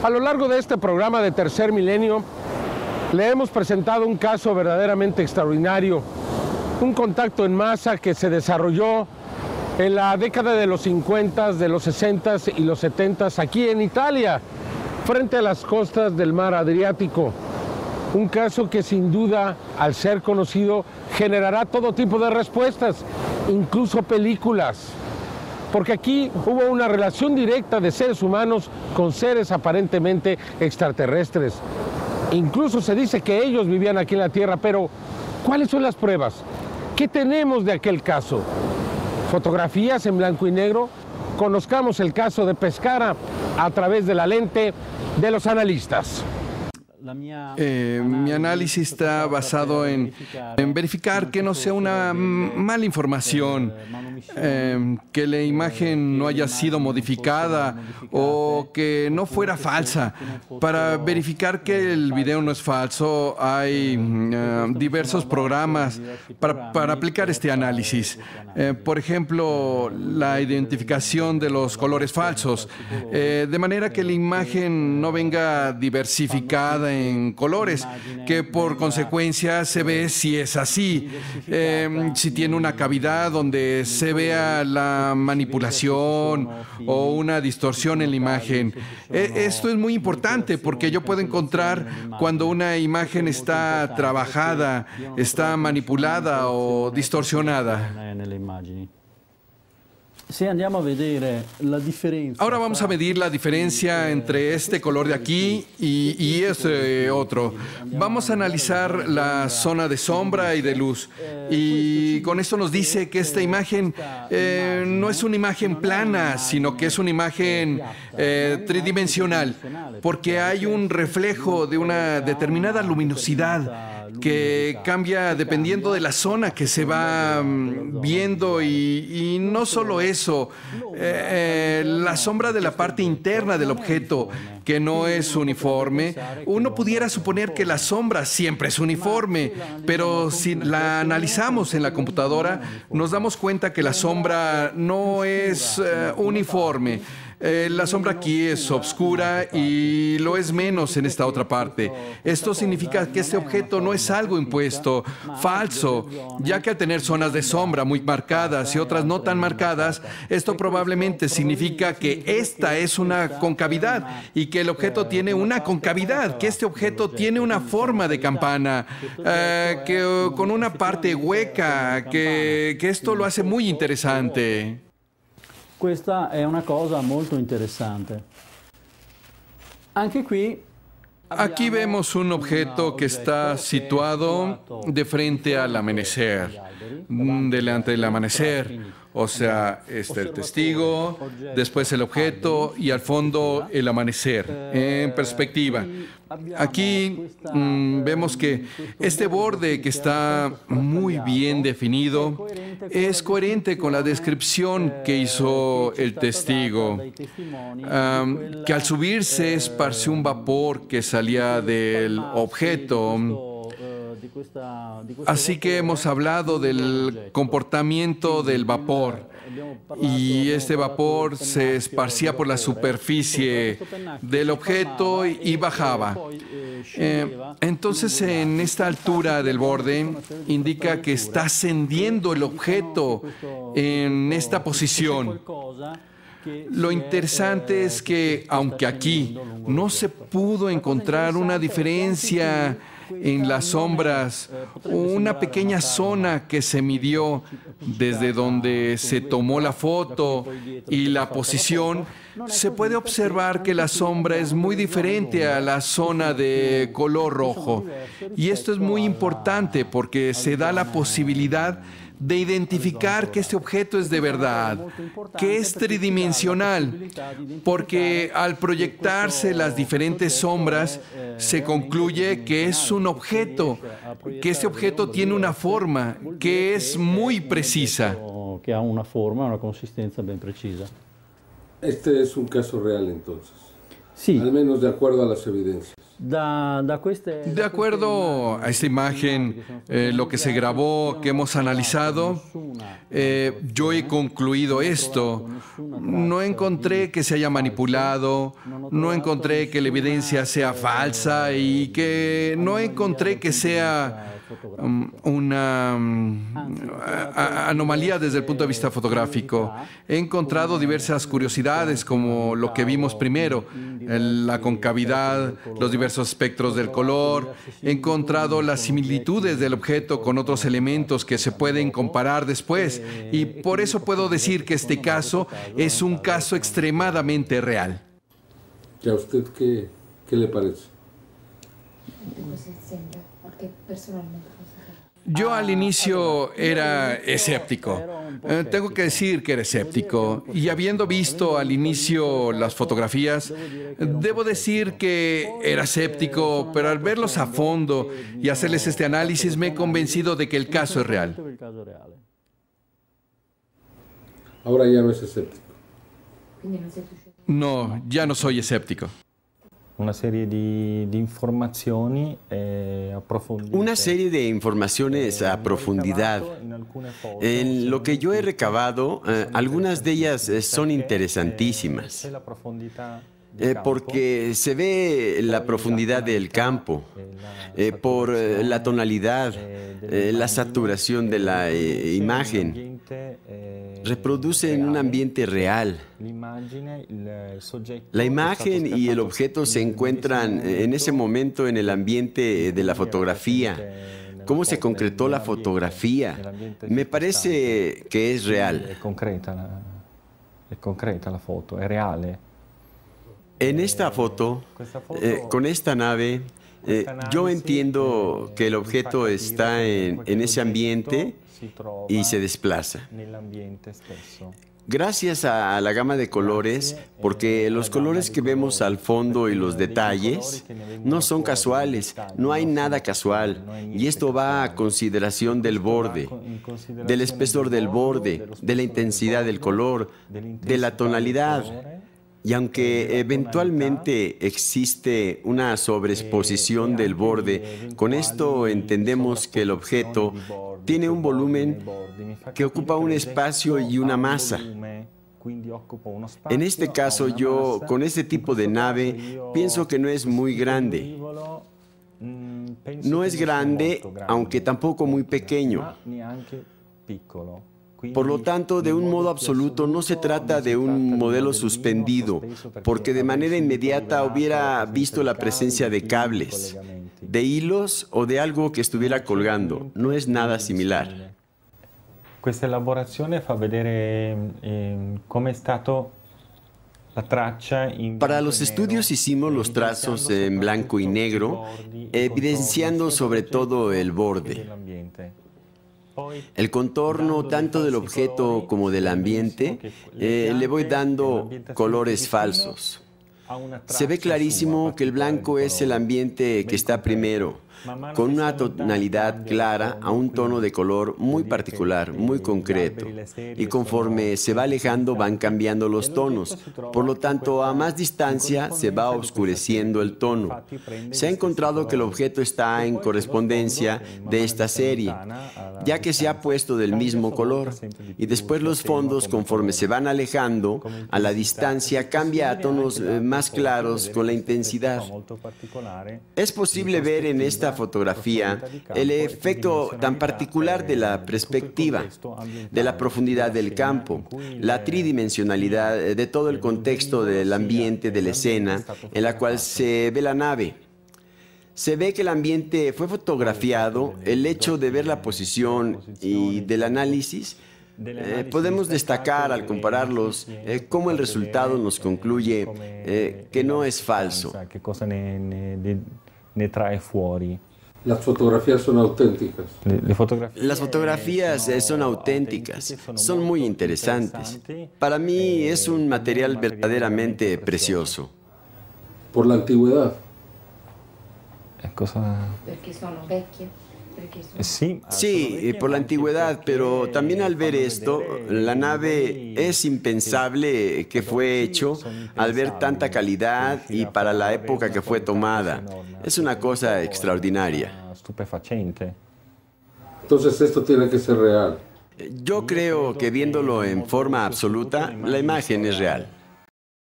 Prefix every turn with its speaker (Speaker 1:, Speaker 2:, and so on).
Speaker 1: A lo largo de este programa de Tercer Milenio, le hemos presentado un caso verdaderamente extraordinario, un contacto en masa que se desarrolló en la década de los 50, de los 60 y los 70 aquí en Italia, frente a las costas del mar Adriático. Un caso que sin duda, al ser conocido, generará todo tipo de respuestas, incluso películas. Porque aquí hubo una relación directa de seres humanos con seres aparentemente extraterrestres. Incluso se dice que ellos vivían aquí en la Tierra, pero ¿cuáles son las pruebas? ¿Qué tenemos de aquel caso? ¿Fotografías en blanco y negro? Conozcamos el caso de Pescara a través de la lente de los analistas.
Speaker 2: Mi análisis está basado en verificar que no sea una mala información, que la imagen no haya sido modificada o que no fuera falsa. Para verificar que el video no es falso, hay diversos programas para aplicar este análisis. Por ejemplo, la identificación de los colores falsos, de manera que la imagen no venga diversificada en colores, que por consecuencia se ve si es así, si tiene una cavidad donde se vea la manipulación o una distorsión en la imagen. Esto es muy importante porque yo puedo encontrar cuando una imagen está trabajada, está manipulada o distorsionada. Ahora vamos a medir la diferencia entre este color de aquí y este otro. Vamos a analizar la zona de sombra y de luz. Y con esto nos dice que esta imagen no es una imagen plana, sino que es una imagen tridimensional, porque hay un reflejo de una determinada luminosidad que cambia dependiendo de la zona que se va viendo y no solo eso, la sombra de la parte interna del objeto que no es uniforme. Uno pudiera suponer que la sombra siempre es uniforme, pero si la analizamos en la computadora nos damos cuenta que la sombra no es uniforme. La sombra aquí es oscura y lo es menos en esta otra parte. Esto significa que este objeto no es algo impuesto, falso, ya que al tener zonas de sombra muy marcadas y otras no tan marcadas, esto probablemente significa que esta es una concavidad y que el objeto tiene una concavidad, que este objeto tiene una forma de campana, que con una parte hueca, que esto lo hace muy interesante.
Speaker 3: Questa è una cosa molto interessante. Anche qui
Speaker 2: aquí vemos un objeto que está situado de frente al amanecer, delante del amanecer. O sea, está el testigo, después el objeto y al fondo el amanecer, en perspectiva. Aquí vemos que este borde que está muy bien definido es coherente con la descripción que hizo el testigo, que al subirse esparció un vapor que salía del objeto. Así que hemos hablado del comportamiento del vapor y este vapor se esparcía por la superficie del objeto y bajaba. Entonces, en esta altura del borde indica que está ascendiendo el objeto en esta posición. Lo interesante es que, aunque aquí no se pudo encontrar una diferencia en las sombras, una pequeña zona que se midió desde donde se tomó la foto y la posición, se puede observar que la sombra es muy diferente a la zona de color rojo. Y esto es muy importante porque se da la posibilidad de identificar que este objeto es de verdad, que es tridimensional, porque al proyectarse las diferentes sombras se concluye que es un objeto, que este objeto tiene una forma que es muy precisa.
Speaker 3: Que ha una forma, una consistencia bien precisa.
Speaker 1: Este es un caso real entonces,
Speaker 3: Sí.
Speaker 1: al menos de acuerdo a las evidencias.
Speaker 2: De acuerdo a esta imagen, lo que se grabó, que hemos analizado, yo he concluido esto. No encontré que se haya manipulado, no encontré que la evidencia sea falsa y que no encontré que sea una anomalía desde el punto de vista fotográfico. He encontrado diversas curiosidades, como lo que vimos primero, la concavidad, los diversos espectros del color. He encontrado las similitudes del objeto con otros elementos que se pueden comparar después. Y por eso puedo decir que este caso es un caso extremadamente real.
Speaker 1: ¿Y a usted qué le parece?
Speaker 2: Yo al inicio era escéptico. Tengo que decir que era escéptico. Y habiendo visto al inicio las fotografías, debo decir que era escéptico, pero al verlos a fondo y hacerles este análisis me he convencido de que el caso es real.
Speaker 1: Ahora ya no es escéptico.
Speaker 2: No, ya no soy escéptico.
Speaker 4: Una serie de informaciones a profundidad. En lo que yo he recabado, algunas de ellas son interesantísimas, porque se ve la profundidad del campo, por la tonalidad, la saturación de la imagen. Reproduce en un ambiente real. La imagen y el objeto se encuentran en ese momento en el ambiente de la fotografía. ¿Cómo se concretó la fotografía? Me parece que es real.
Speaker 3: Es concreta la foto, es real.
Speaker 4: En esta foto, con esta nave, yo entiendo que el objeto está en ese ambiente y se desplaza. Gracias a la gama de colores, porque los colores que vemos al fondo y los detalles no son casuales, no hay nada casual, y esto va a consideración del borde, del espesor del borde, de la intensidad del color, de la tonalidad. Y aunque eventualmente existe una sobreexposición del borde, con esto entendemos que el objeto tiene un volumen que ocupa un espacio y una masa. En este caso, yo, con este tipo de nave, pienso que no es muy grande. No es grande, aunque tampoco muy pequeño. Por lo tanto, de un modo absoluto, no se trata de un modelo suspendido, porque de manera inmediata hubiera visto la presencia de cables, de hilos o de algo que estuviera colgando. No es nada similar.
Speaker 3: Questa elaborazione fa vedere come è stato la traccia in
Speaker 4: Para los estudios hicimos los trazos en blanco y negro, evidenciando sobre todo el borde. El contorno tanto del objeto como del ambiente, le voy dando colores falsos. Se ve clarísimo que el blanco es el ambiente que está primero, con una tonalidad clara a un tono de color muy particular, muy concreto. Y conforme se va alejando van cambiando los tonos. Por lo tanto, a más distancia se va oscureciendo el tono. Se ha encontrado que el objeto está en correspondencia de esta serie, ya que se ha puesto del mismo color. Y después los fondos, conforme se van alejando, a la distancia cambia a tonos más claros con la intensidad. Es posible ver en esta fotografía el efecto tan particular de la perspectiva, de la profundidad del campo, la tridimensionalidad de todo el contexto del ambiente de la escena en la cual se ve la nave. Se ve que el ambiente fue fotografiado, el hecho de ver la posición y del análisis. Podemos destacar al compararlos cómo el resultado nos concluye que no es falso.
Speaker 3: Che cosa ne trae fuori.
Speaker 1: Las fotografías son auténticas.
Speaker 4: Las fotografías son auténticas, son muy interesantes. Para mí es un material verdaderamente precioso.
Speaker 1: Por la antigüedad.
Speaker 3: Cosa?
Speaker 5: Perché sono vecchie.
Speaker 4: Sí, por la antigüedad, pero también al ver esto, la nave es impensable que fue hecho al ver tanta calidad y para la época que fue tomada. Es una cosa extraordinaria.
Speaker 1: Entonces esto tiene que ser real.
Speaker 4: Yo creo que viéndolo en forma absoluta, la imagen es real.